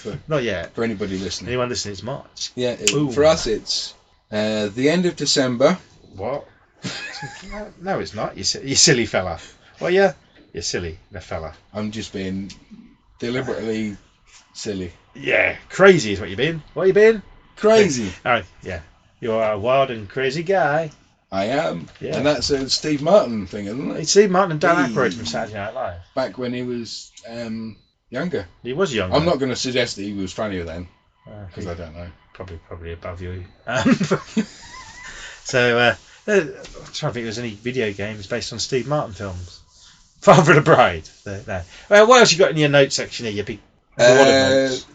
but Not yet. for anybody listening. Anyone listening? It's March. Yeah. Ooh. For us, it's the end of December. What? No, it's not. You silly fella. Well, yeah, you're silly, the fella. I'm just being deliberately silly. Yeah, crazy is what you've been. What you been? Crazy. Oh, yeah. You're a wild and crazy guy. I am. Yeah. And that's a Steve Martin thing, isn't it? It's Steve Martin and Dan Hey. Aykroyd from Saturday Night Live. Back when he was younger. He was young. I'm not going to suggest that he was funnier then, because Okay. I don't know. Probably above you. So, I'm trying to think if there's any video games based on Steve Martin films. Father of the Bride. No. Well, what else you got in your notes section here? You big wad of notes.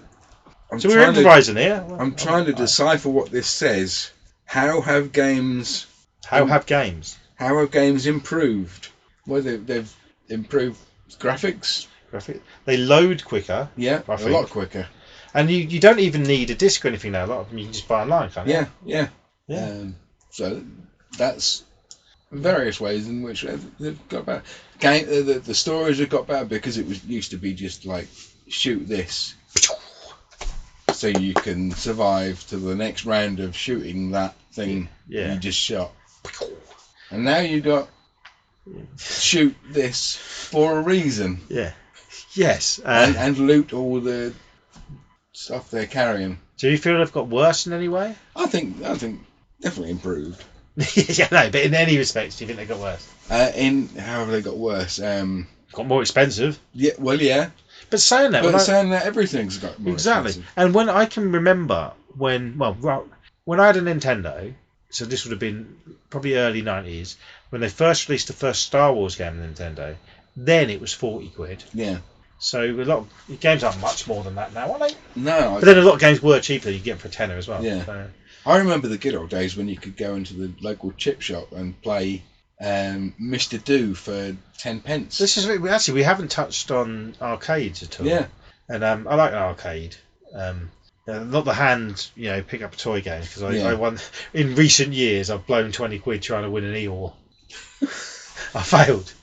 I'm So we're improvising here. I'm trying to decipher what this says. How have games have games? How have games improved? Well, they've improved graphics. They load quicker. Yeah, I a think. lot quicker. And you don't even need a disc or anything now. A lot of them you can just buy online, can't you? Yeah. Yeah. So that's various ways in which they've got better. The stories have got better because it used to be just like shoot this, so you can survive to the next round of shooting that thing you just shot. And now you got shoot this for a reason. Yeah. Yes. And loot all the stuff they're carrying. Do you feel they've got worse in any way? I think definitely improved. Yeah, no, but in any respects, do you think they got worse? In how have they got worse? Got more expensive. Yeah, well, yeah. But saying that, But saying that everything's got more expensive. And when I can remember when I had a Nintendo, so this would have been probably early 90s, when they first released the first Star Wars game on Nintendo, then it was 40 quid. Yeah. So a lot of games aren't much more than that now, are they? No. But then a lot of games were cheaper. You get them for a tenner as well. Yeah. So. I remember the good old days when you could go into the local chip shop and play Mr. Do for 10 pence. This is actually we haven't touched on arcades at all. Yeah. And I like an arcade. Not the hand, pick up a toy game because I won in recent years. I've blown 20 quid trying to win an Eeyore. I failed.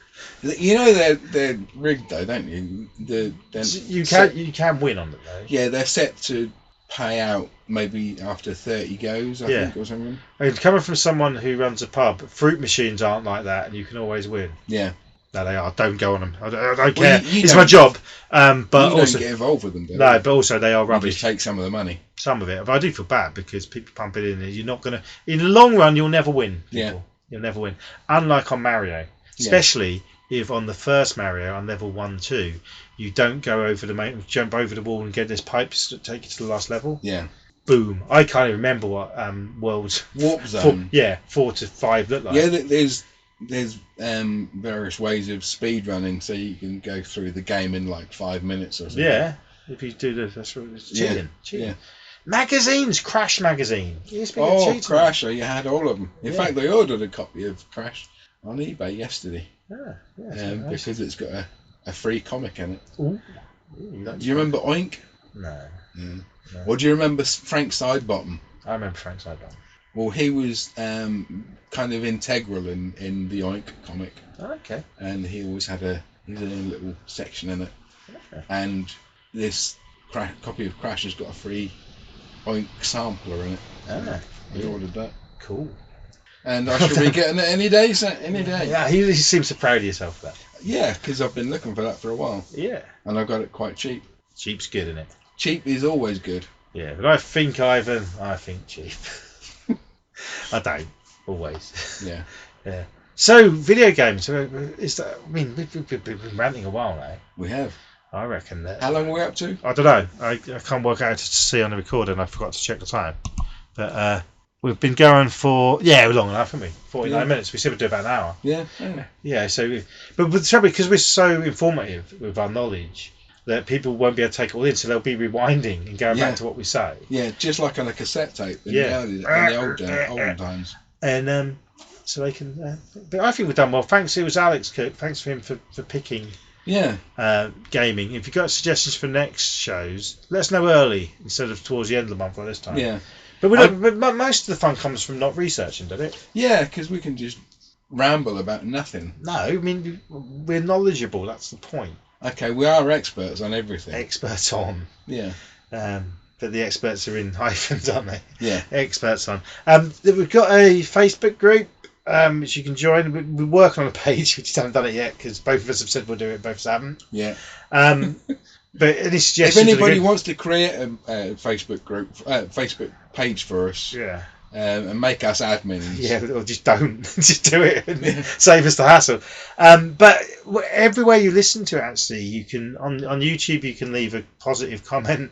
You know they're rigged though, don't you? You can win on them though. Yeah, they're set to pay out maybe after 30 goes, I think, or something. And coming from someone who runs a pub, fruit machines aren't like that, and you can always win. Yeah. No, they are. Don't go on them. I don't care. It's my job. But you also don't get involved with them, do you? No, but also they are rubbish. Just take some of the money. Some of it. But I do feel bad because people pump it in, and you're not gonna. In the long run, you'll never win. Yeah. You'll never win. Unlike on Mario, especially if on the first Mario on level 1-2, you don't go over jump over the wall and get this pipes that take you to the last level. Yeah. Boom. I can't even remember what worlds Warp Zone. 4 to 5 look like. Yeah, there's various ways of speed running, so you can go through the game in like 5 minutes or something. Yeah, if you do that's cheating. Yeah. Magazines, Crash magazine. Crash! You had all of them. In fact, they ordered a copy of Crash on eBay yesterday. Because it's got a free comic in it. Ooh. Do you remember Oink? No. No. Or do you remember Frank Sidebottom? I remember Frank Sidebottom. Well, he was kind of integral in the Oink comic. Oh, okay. And he always had his own little section in it. Okay. And this copy of Crash has got a free Oink sampler in it. We ordered that. Cool. And I should be getting it any day. Yeah, he seems so proud of yourself for that. Yeah, because I've been looking for that for a while. Yeah. And I got it quite cheap. Cheap's good, isn't it? Cheap is always good. Yeah, but I think cheap. I don't always. Yeah. Yeah. So video games. We've been ranting a while now. We have. I reckon that. How long are we up to? I don't know. I can't work out to see on the recorder, and I forgot to check the time. But we've been going for long enough, haven't we? 49 minutes. We said we'd do about an hour. Yeah. Yeah. So, but the trouble because we're so informative with our knowledge that people won't be able to take it all in, so they'll be rewinding and going back to what we say. Yeah, just like on a cassette tape in the olden times. And so they can. But I think we've done well. Thanks. It was Alex Cook. Thanks for him for picking Yeah. gaming. If you've got suggestions for next shows, let us know early instead of towards the end of the month like this time. Yeah. But we don't. But most of the fun comes from not researching, doesn't it? Yeah, because we can just ramble about nothing. No, I mean we're knowledgeable. That's the point. Okay, we are experts on everything. Experts on. Yeah. But the experts are in hyphens, aren't they? Yeah. Experts on. We've got a Facebook group which you can join. We're working on a page. We just haven't done it yet because both of us have said we'll do it. Both of us haven't. Yeah. But any If suggestions? anybody wants to create a Facebook group, Facebook page for us, yeah. And make us admins. Yeah, or just don't. Just do it and save us the hassle. But everywhere you listen to it, actually, you can on YouTube you can leave a positive comment.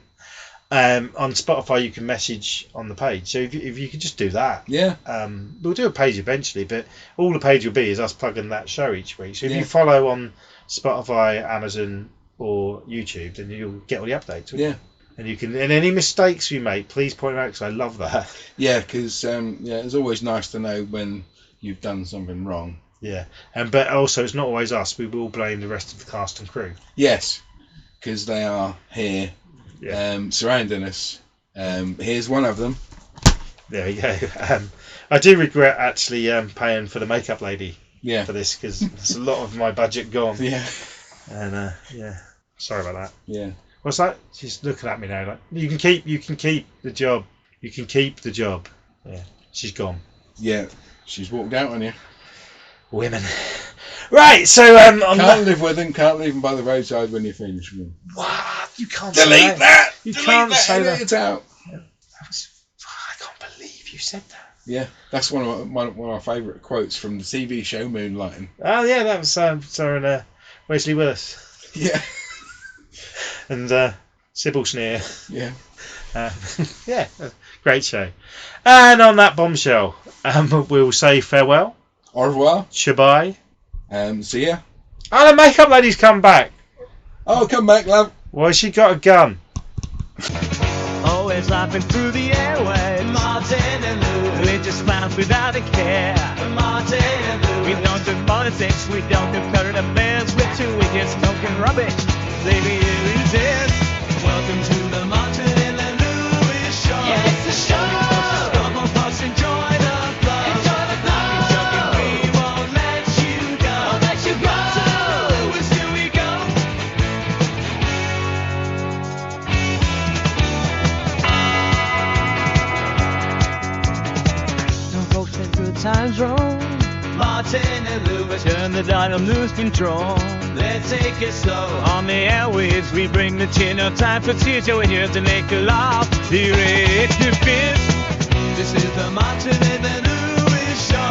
On Spotify you can message on the page. So if you could just do that. Yeah. We'll do a page eventually, but all the page will be is us plugging that show each week. So if Yeah. you follow on Spotify, Amazon, or YouTube, then you'll get all the updates. Yeah. And you can, and any mistakes we make, please point them out because I love that. Yeah, because it's always nice to know when you've done something wrong. Yeah, but also it's not always us. We will blame the rest of the cast and crew. Yes, because they are here, surrounding us. Here's one of them. There we go. I do regret actually paying for the makeup lady Yeah. for this because there's a lot of my budget gone. Yeah. And sorry about that. Yeah. What's that? She's looking at me now like you can keep the job. You can keep the job. Yeah, she's gone. Yeah. She's walked out on you. Women. Right, so Can't live with them. Can't leave them by the roadside when you finish with them. What? You can't Delete say that. You Delete can't that. say that. It's out. I can't believe you said that. Yeah, that's one of my favourite quotes from the TV show Moonlighting. Oh yeah, that was starring Wesley Willis Yeah. and Sybil Sneer. Yeah. Yeah, great show. And on that bombshell, we'll say farewell. Au revoir. Shabai. See ya. Oh, the makeup lady's come back. Oh, come back, love. Well, she got a gun. Always laughing through the airwaves. Martin and Lou. We just laugh without a care. Martin and Lou. We don't do politics, we don't do current affairs. We're two idiots talking rubbish. Maybe it is. Welcome to the Martin and Lewis show. Yeah, it's the show. Come on, folks, enjoy the flow. Enjoy the flow. Keep joking, we won't let you go. Won't let you go. To Lewis, here we go. No folks when good times roll. Martin and Lewis, Turn the dial and lose control. let's take it slow. On the airwaves, we bring the chin. No time for tears, so we're here to make a laugh. The rich, the fierce. This is the Martin and Lewis show.